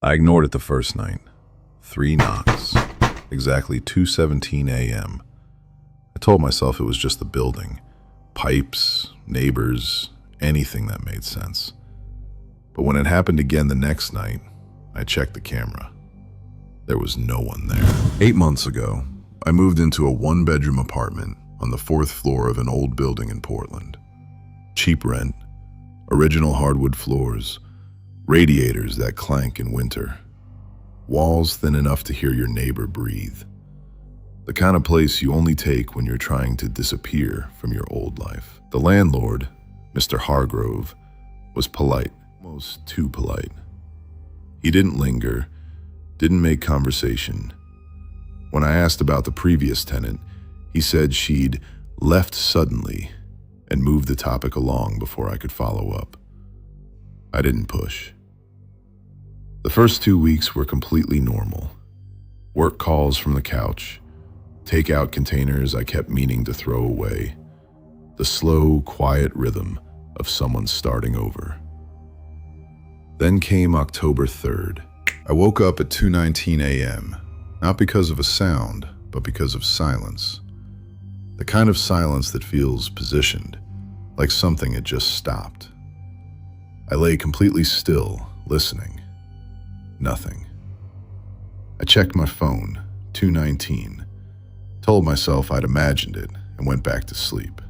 I ignored it the first night. 3 knocks. Exactly 2:17 a.m. I told myself it was just the building. Pipes, neighbors, anything that made sense. But when it happened again the next night, I checked the camera. There was no one there. 8 months ago, I moved into a 1-bedroom apartment on the 4th floor of an old building in Portland. Cheap rent, original hardwood floors, radiators that clank in winter, walls thin enough to hear your neighbor breathe. The kind of place you only take when you're trying to disappear from your old life. The landlord, Mr. Hargrove, was polite, almost too polite. He didn't linger, didn't make conversation. When I asked about the previous tenant, he said she'd left suddenly and moved the topic along before I could follow up. I didn't push. The first 2 weeks were completely normal. Work calls from the couch, takeout containers I kept meaning to throw away, the slow, quiet rhythm of someone starting over. Then came October 3rd. I woke up at 2:19 a.m., not because of a sound, but because of silence. The kind of silence that feels positioned, like something had just stopped. I lay completely still, listening. Nothing. I checked my phone, 2:19, told myself I'd imagined it, and went back to sleep.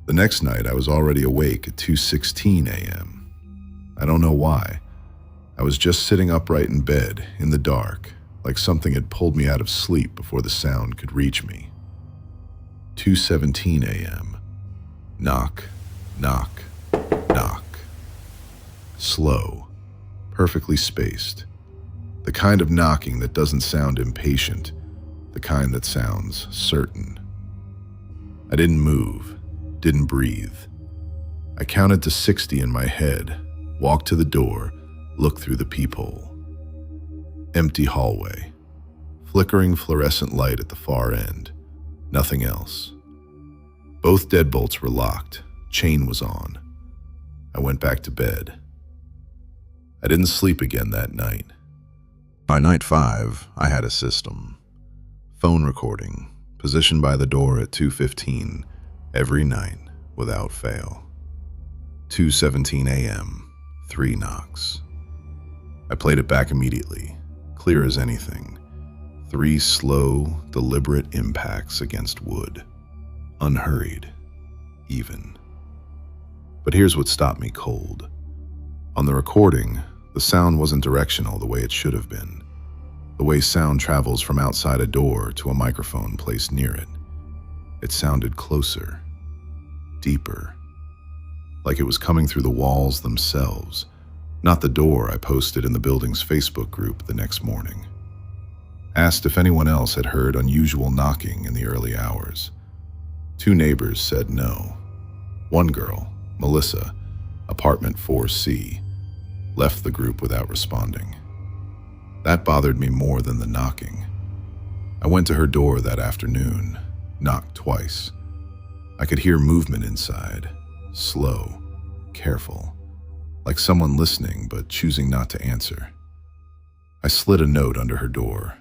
The next night, I was already awake at 2:16 a.m. I don't know why. I was just sitting upright in bed, in the dark, like something had pulled me out of sleep before the sound could reach me. 2:17 a.m. Knock, knock, knock. Slow, perfectly spaced. The kind of knocking that doesn't sound impatient, the kind that sounds certain. I didn't move, didn't breathe. I counted to 60 in my head, walked to the door, looked through the peephole. Empty hallway, flickering fluorescent light at the far end, nothing else. Both deadbolts were locked, chain was on. I went back to bed. I didn't sleep again that night. By night 5, I had a system. Phone recording, positioned by the door at 2:15, every night, without fail. 2:17 a.m., 3 knocks. I played it back immediately, clear as anything. 3 slow, deliberate impacts against wood. Unhurried, even. But here's what stopped me cold. On the recording, the sound wasn't directional the way it should have been. The way sound travels from outside a door to a microphone placed near it. It sounded closer, deeper, like it was coming through the walls themselves, not the door I posted in the building's Facebook group the next morning. Asked if anyone else had heard unusual knocking in the early hours. 2 neighbors said no. One girl, Melissa, apartment 4C, left the group without responding. That bothered me more than the knocking. I went to her door that afternoon, knocked twice. I could hear movement inside, slow, careful, like someone listening but choosing not to answer. I slid a note under her door,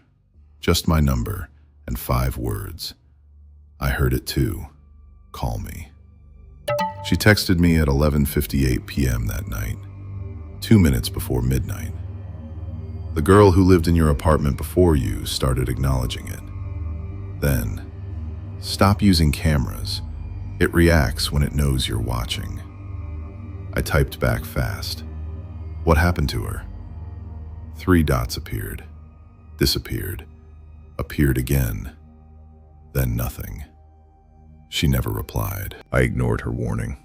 just my number and 5 words. I heard it too. Call me. She texted me at 11:58 p.m. that night, 2 minutes before midnight. The girl who lived in your apartment before you started acknowledging it. Then, stop using cameras. It reacts when it knows you're watching. I typed back fast. What happened to her? 3 dots appeared, disappeared, appeared again, then nothing. She never replied. I ignored her warning.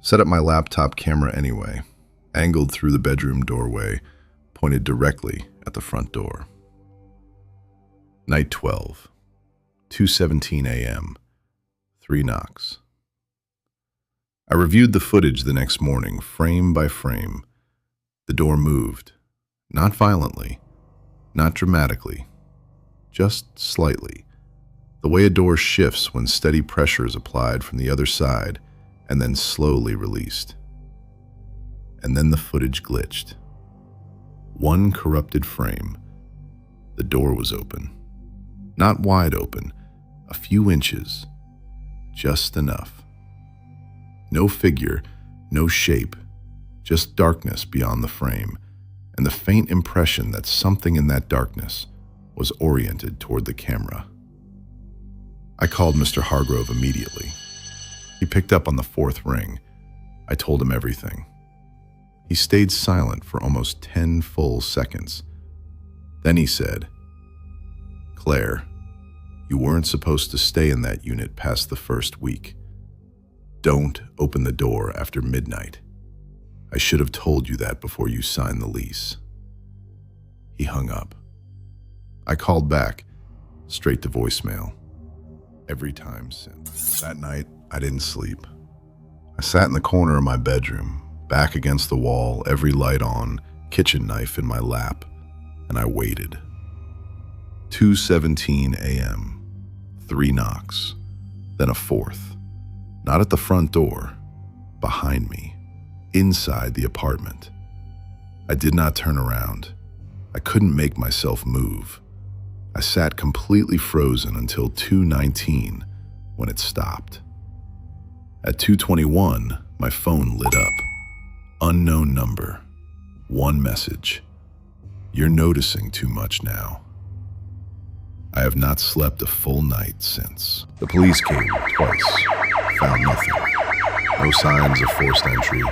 Set up my laptop camera anyway, angled through the bedroom doorway, pointed directly at the front door. Night 12, 2:17 a.m., 3 knocks. I reviewed the footage the next morning, frame by frame. The door moved, not violently, not dramatically, just slightly. The way a door shifts when steady pressure is applied from the other side and then slowly released. And then the footage glitched. One corrupted frame. The door was open. Not wide open, a few inches. Just enough. No figure, no shape, just darkness beyond the frame, and the faint impression that something in that darkness was oriented toward the camera. I called Mr. Hargrove immediately. He picked up on the fourth ring. I told him everything. He stayed silent for almost 10 full seconds. Then he said, "Claire, you weren't supposed to stay in that unit past the first week. Don't open the door after midnight. I should have told you that before you signed the lease." He hung up. I called back, straight to voicemail. Every time since. That night, I didn't sleep. I sat in the corner of my bedroom, back against the wall, every light on, kitchen knife in my lap, and I waited. 2:17 a.m., 3 knocks, then a fourth. Not at the front door, behind me, inside the apartment. I did not turn around. I couldn't make myself move. I sat completely frozen until 2:19, when it stopped. At 2:21, my phone lit up. Unknown number. One message. "You're noticing too much now." I have not slept a full night since. The police came twice. Found nothing. No signs of forced entry.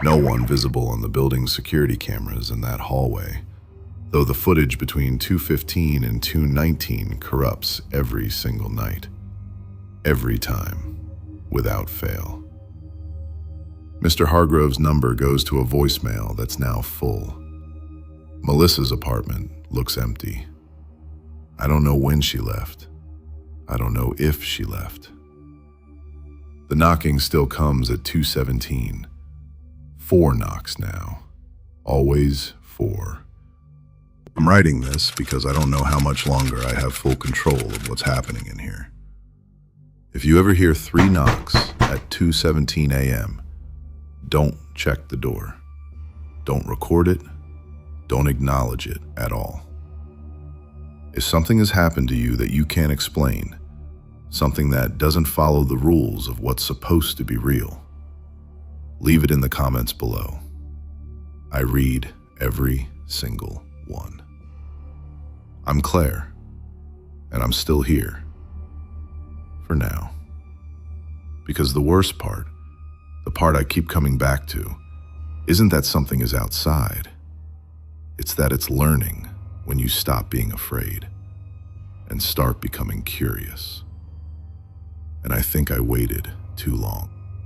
No one visible on the building's security cameras in that hallway, though the footage between 2:15 and 2:19 corrupts every single night. Every time, without fail. Mr. Hargrove's number goes to a voicemail that's now full. Melissa's apartment looks empty. I don't know when she left. I don't know if she left. The knocking still comes at 2:17. 4 knocks now. Always 4. I'm writing this because I don't know how much longer I have full control of what's happening in here. If you ever hear 3 knocks at 2:17 a.m., don't check the door. Don't record it. Don't acknowledge it at all. If something has happened to you that you can't explain, something that doesn't follow the rules of what's supposed to be real, leave it in the comments below. I read every single one. I'm Claire, and I'm still here. For now. Because the worst part, the part I keep coming back to, isn't that something is outside. It's that it's learning when you stop being afraid and start becoming curious. And I think I waited too long.